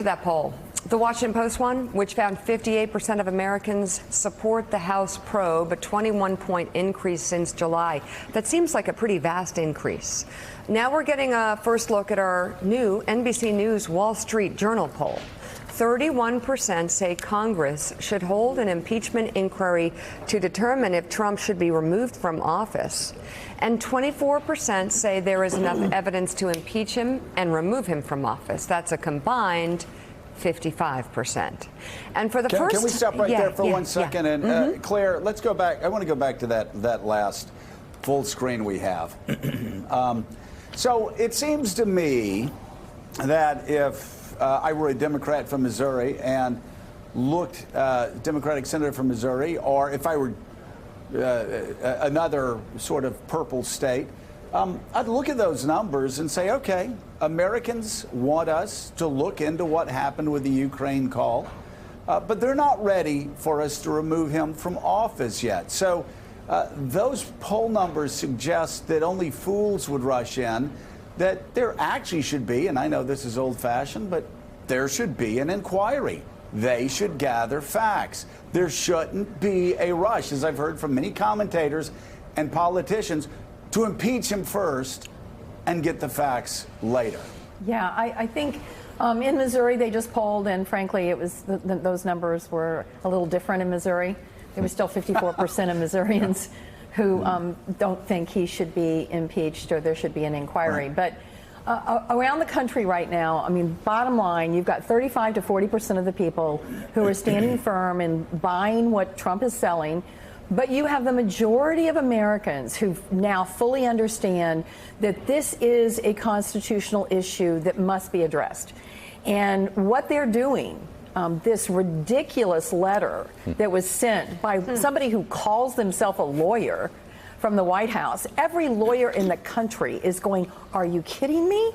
That poll, the Washington Post one, which found 58% of Americans support the House probe, a 21-point increase since July. That seems like a pretty vast increase. Now we're getting a first look at our new NBC News Wall Street Journal poll. 31% say Congress should hold an impeachment inquiry to determine if Trump should be removed from office. And 24% say there is enough evidence to impeach him and remove him from office. That's a combined 55%. And for the first... Can we stop right there for 1 second? And Claire, let's go back. I want to go back to that last full screen we have. So it seems to me that if I were a Democrat from Missouri and looked Democratic senator from Missouri, or if I were another sort of purple state, I'd look at those numbers and say, okay, Americans want us to look into what happened with the Ukraine call, but they're not ready for us to remove him from office yet. So those poll numbers suggest that only fools would rush in, that there actually should be, and I know this is old-fashioned, but there should be an inquiry. They should gather facts. There shouldn't be a rush, as I've heard from many commentators and politicians, to impeach him first and get the facts later. Yeah, I think in Missouri they just polled, and frankly, it was those numbers were a little different in Missouri. There was still 54% of Missourians who don't think he should be impeached or there should be an inquiry. Right. But around the country right now, I mean, bottom line, you've got 35 to 40% of the people who are standing firm and buying what Trump is selling. But you have the majority of Americans who now fully understand that this is a constitutional issue that must be addressed. And what they're doing, this ridiculous letter that was sent by somebody who calls themselves a lawyer from the White House, every lawyer in the country is going, are you kidding me?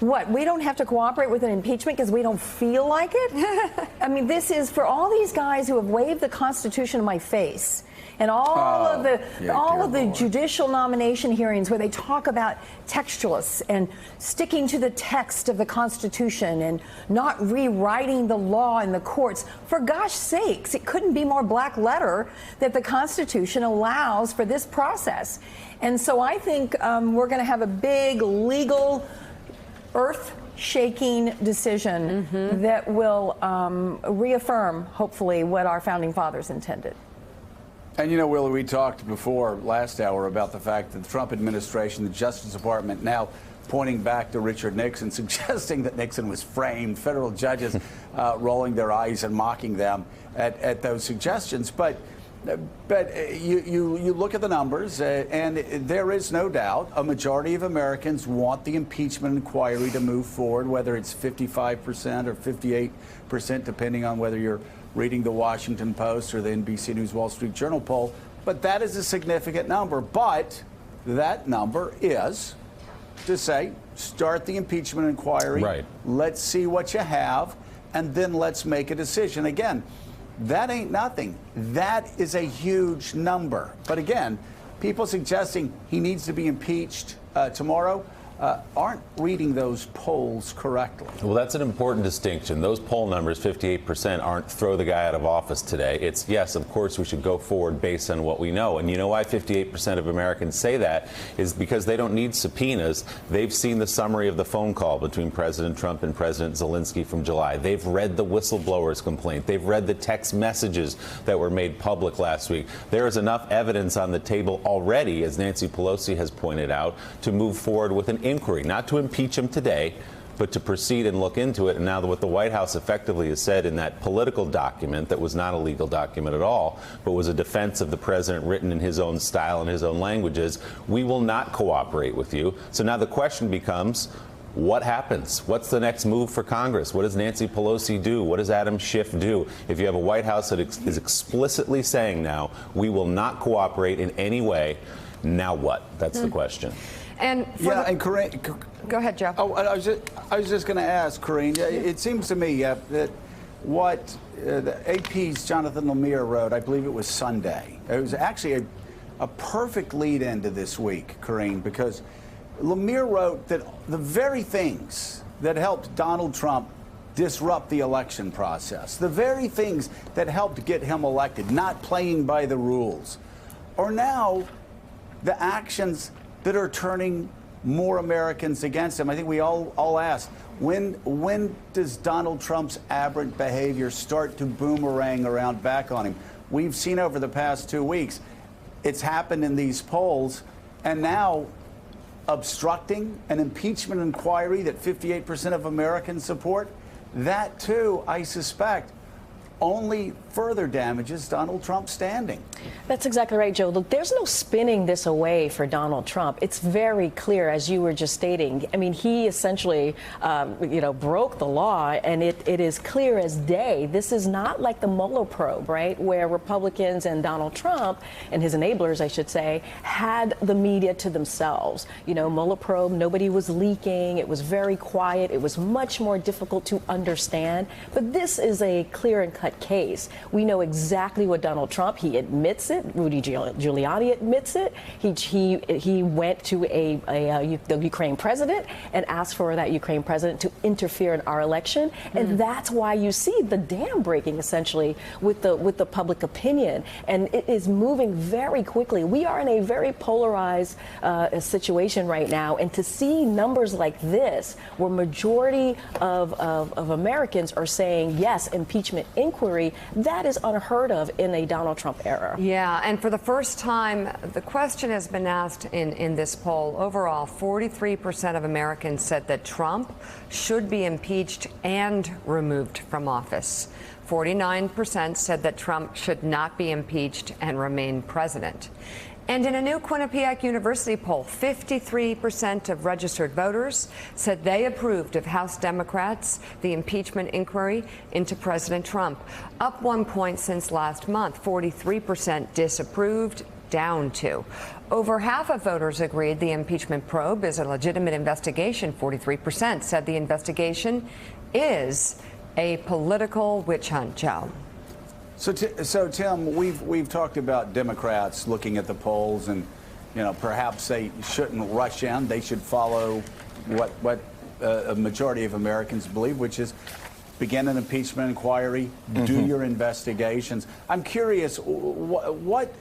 What, we don't have to cooperate with an impeachment because we don't feel like it? I mean, this is for all these guys who have waved the Constitution in my face. And all of the judicial nomination hearings where they talk about textualists and sticking to the text of the Constitution and not rewriting the law in the courts. For gosh sakes, it couldn't be more black letter that the Constitution allows for this process. And so I think we're going to have a big legal earth-shaking decision that will reaffirm, hopefully, what our founding fathers intended. And you know, Willie, we talked before last hour about the fact that the Trump administration, the Justice Department, now pointing back to Richard Nixon, suggesting that Nixon was framed, federal judges rolling their eyes and mocking them at those suggestions. But you look at the numbers, and there is no doubt a majority of Americans want the impeachment inquiry to move forward, whether it's 55% or 58%, depending on whether you're reading the Washington Post or the NBC News Wall Street Journal poll. But that is a significant number. But that number is to say, start the impeachment inquiry. Right. Let's see what you have, and then let's make a decision. Again, that ain't nothing. That is a huge number. But again, people suggesting he needs to be impeached tomorrow aren't reading those polls correctly. Well, that's an important distinction. Those poll numbers, 58%, aren't throw the guy out of office today. It's, yes, of course, we should go forward based on what we know. And you know why 58% of Americans say that is because they don't need subpoenas. They've seen the summary of the phone call between President Trump and President Zelensky from July. They've read the whistleblower's complaint. They've read the text messages that were made public last week. There is enough evidence on the table already, as Nancy Pelosi has pointed out, to move forward with an inquiry, not to impeach him today, but to proceed and look into it. And now what the White House effectively has said in that political document that was not a legal document at all, but was a defense of the president written in his own style and his own languages, we will not cooperate with you. So now the question becomes, what happens? What's the next move for Congress? What does Nancy Pelosi do? What does Adam Schiff do? If you have a White House that is explicitly saying now, we will not cooperate in any way, now what? That's the question. And and Corinne, go ahead, Joe. Oh, I was just going to ask, Corinne. It seems to me that what the AP's Jonathan Lemire wrote, I believe it was Sunday. It was actually a perfect lead into this week, Corinne, because Lemire wrote that the very things that helped Donald Trump disrupt the election process. The very things that helped get him elected, not playing by the rules, are now the actions that are turning more Americans against him. I think we all ask, when does Donald Trump's aberrant behavior start to boomerang around back on him? We've seen over the past 2 weeks, it's happened in these polls, and now obstructing an impeachment inquiry that 58% of Americans support, that too, I suspect, only further damages Donald Trump's standing. That's exactly right, Joe. Look, there's no spinning this away for Donald Trump. It's very clear, as you were just stating. I mean, he essentially, broke the law, and it is clear as day. This is not like the Mueller probe, right, where Republicans and Donald Trump and his enablers, I should say, had the media to themselves. You know, Mueller probe, nobody was leaking. It was very quiet. It was much more difficult to understand. But this is a clear and cut case. We know exactly what Donald Trump, he admits it. Rudy Giuliani admits it. He went to the Ukraine president and asked for that Ukraine president to interfere in our election. And that's why you see the dam breaking, essentially, with the public opinion. And it is moving very quickly. We are in a very polarized situation right now. And to see numbers like this, where majority of Americans are saying, yes, impeachment inquiry, that is unheard of in a Donald Trump era. Yeah, and for the first time, the question has been asked in this poll. Overall, 43% of Americans said that Trump should be impeached and removed from office. 49% said that Trump should not be impeached and remain president. And in a new Quinnipiac University poll, 53% of registered voters said they approved of House Democrats, the impeachment inquiry into President Trump. Up 1 point since last month, 43% disapproved, down 2. Over half of voters agreed the impeachment probe is a legitimate investigation. 43% said the investigation is a political witch hunt, Joe. So Tim, we've talked about Democrats looking at the polls, and perhaps they shouldn't rush in. They should follow what a majority of Americans believe, which is begin an impeachment inquiry, do your investigations. I'm curious, what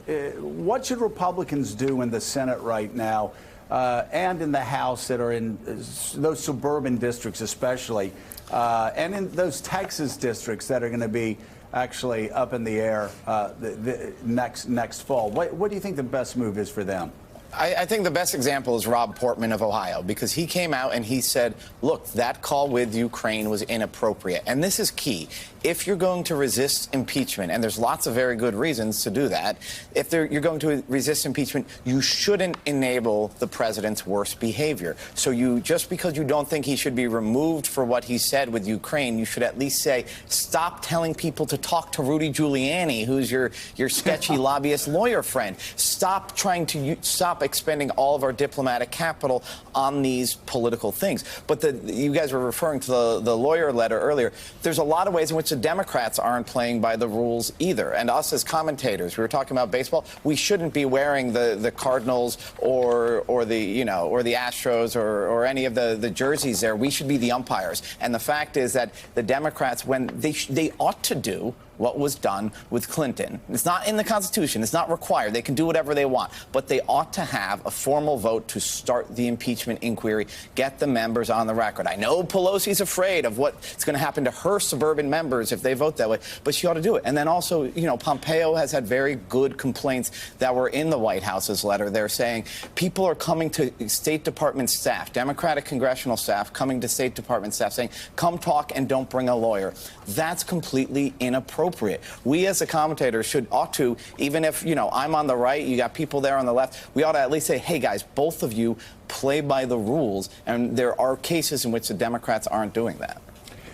should Republicans do in the Senate right now, and in the House that are in those suburban districts especially, and in those Texas districts that are going to be actually up in the air the next fall? What do you think the best move is for them? I think the best example is Rob Portman of Ohio, because he came out and he said, look, that call with Ukraine was inappropriate. And this is key. If you're going to resist impeachment, and there's lots of very good reasons to do that, if you're going to resist impeachment, you shouldn't enable the president's worst behavior. So just because you don't think he should be removed for what he said with Ukraine, you should at least say, stop telling people to talk to Rudy Giuliani, who's your sketchy lobbyist lawyer friend. Stop expending all of our diplomatic capital on these political things. But you guys were referring to the lawyer letter earlier. There's a lot of ways in which the Democrats aren't playing by the rules either. And us as commentators, we were talking about baseball, we shouldn't be wearing the Cardinals or the Astros or any of the jerseys there. We should be the umpires. And the fact is that the Democrats, when they ought to do what was done with Clinton. It's not in the Constitution. It's not required. They can do whatever they want. But they ought to have a formal vote to start the impeachment inquiry, get the members on the record. I know Pelosi's afraid of what's going to happen to her suburban members if they vote that way, but she ought to do it. And then also, Pompeo has had very good complaints that were in the White House's letter. They're saying people are coming to State Department staff, Democratic congressional staff, coming to State Department staff saying, come talk and don't bring a lawyer. That's completely inappropriate. We as a commentator ought to, even if, I'm on the right, you got people there on the left, we ought to at least say, hey, guys, both of you play by the rules. And there are cases in which the Democrats aren't doing that.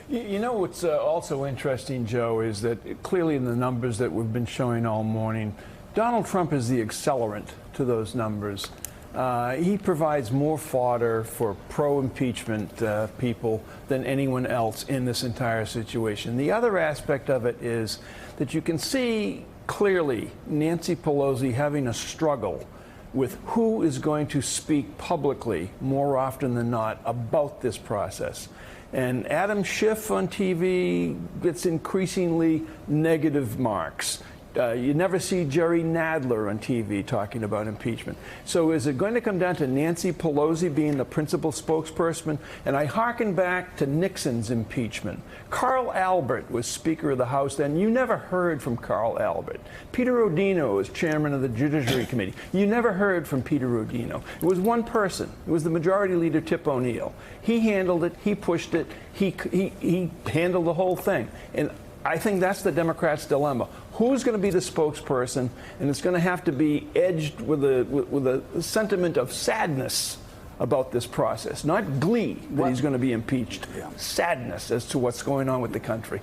What's also interesting, Joe, is that clearly in the numbers that we've been showing all morning, Donald Trump is the accelerant to those numbers. He provides more fodder for pro-impeachment people than anyone else in this entire situation. The other aspect of it is that you can see clearly Nancy Pelosi having a struggle with who is going to speak publicly more often than not about this process. And Adam Schiff on TV gets increasingly negative marks. You never see Jerry Nadler on TV talking about impeachment. So is it going to come down to Nancy Pelosi being the principal spokesperson? And I hearken back to Nixon's impeachment. Carl Albert was Speaker of the House then. You never heard from Carl Albert. Peter Rodino was chairman of the Judiciary Committee. You never heard from Peter Rodino. It was one person. It was the Majority Leader, Tip O'Neill. He handled it. He pushed it. He handled the whole thing. And I think that's the Democrats' dilemma. Who's going to be the spokesperson? And it's going to have to be edged with a sentiment of sadness about this process, not glee that he's going to be impeached. Sadness as to what's going on with the country.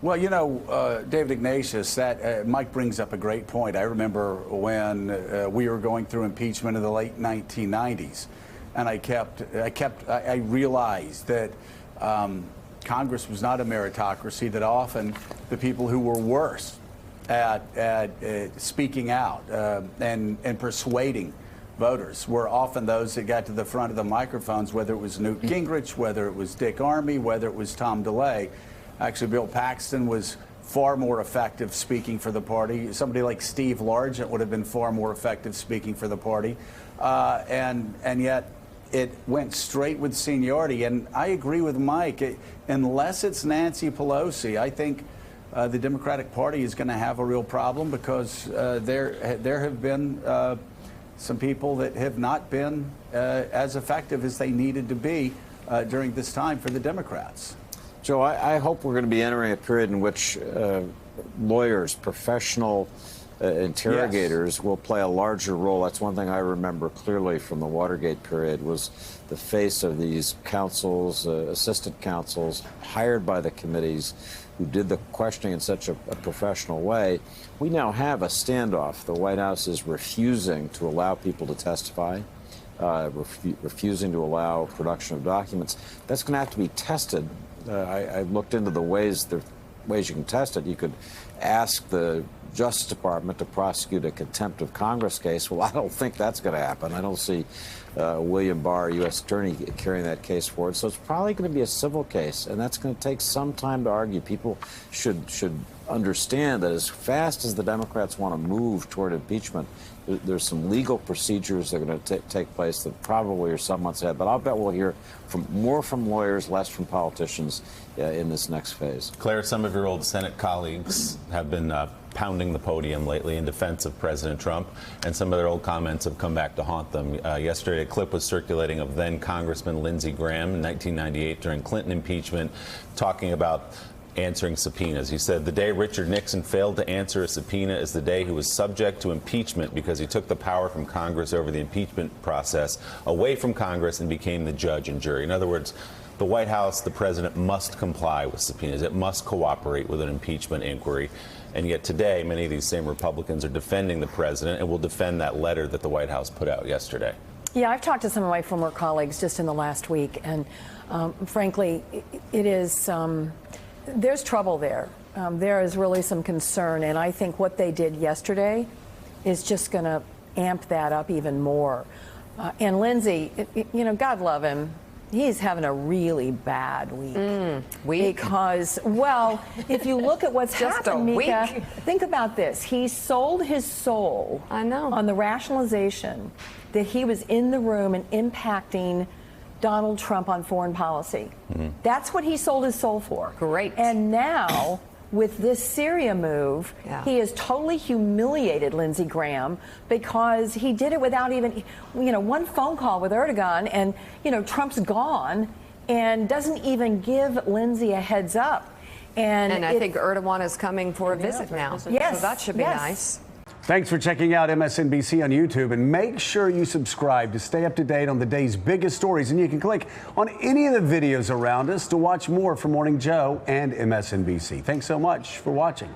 Well, you know, David Ignatius, that Mike brings up a great point. I remember when we were going through impeachment in the late 1990s, and I realized that Congress was not a meritocracy, that often the people who were worst at speaking out and persuading voters were often those that got to the front of the microphones, whether it was Newt Gingrich, whether it was Dick Armey, whether it was Tom DeLay. Actually, Bill Paxton was far more effective speaking for the party. Somebody like Steve Largent would have been far more effective speaking for the party. And yet, it went straight with seniority. And I agree with Mike. Unless it's Nancy Pelosi, I think the Democratic Party is going to have a real problem, because there have been some people that have not been as effective as they needed to be during this time for the Democrats. Joe, I hope we're going to be entering a period in which lawyers, professional interrogators will play a larger role. That's one thing I remember clearly from the Watergate period, was the face of these counsels, assistant counsels hired by the committees who did the questioning in such a professional way. We now have a standoff. The White House is refusing to allow people to testify, refusing to allow production of documents. That's going to have to be tested. I looked into the ways you can test it. You could ask the Justice Department to prosecute a contempt of Congress case. Well, I don't think that's going to happen. I don't see William Barr, U.S. Attorney, carrying that case forward. So it's probably going to be a civil case, and that's going to take some time to argue. People should understand that as fast as the Democrats want to move toward impeachment, there's some legal procedures that are going to take place that probably are some months ahead. But I'll bet we'll hear more from lawyers, less from politicians in this next phase. Claire, some of your old Senate colleagues have been pounding the podium lately in defense of President Trump, and some of their old comments have come back to haunt them. Yesterday, a clip was circulating of then Congressman Lindsey Graham in 1998 during Clinton impeachment, talking about answering subpoenas. He said, "The day Richard Nixon failed to answer a subpoena is the day he was subject to impeachment, because he took the power from Congress over the impeachment process away from Congress and became the judge and jury." In other words, the White House, the president, must comply with subpoenas. It must cooperate with an impeachment inquiry. And yet today, many of these same Republicans are defending the president and will defend that letter that the White House put out yesterday. Yeah, I've talked to some of my former colleagues just in the last week, and frankly, it is there's trouble there. There is really some concern, and I think what they did yesterday is just going to amp that up even more. And Lindsey, you know, God love him, he's having a really bad week. Because, well, if you look at what's happened, Mika, think about this. He sold his soul on the rationalization that he was in the room and impacting Donald Trump on foreign policy. That's what he sold his soul for. Great. And now, with this Syria move, he has totally humiliated Lindsey Graham, because he did it without even, one phone call with Erdogan, and, Trump's gone and doesn't even give Lindsey a heads up. And I think Erdogan is coming for a visit now. Yes. So that should be nice. Thanks for checking out MSNBC on YouTube, and make sure you subscribe to stay up to date on the day's biggest stories. And you can click on any of the videos around us to watch more from Morning Joe and MSNBC. Thanks so much for watching.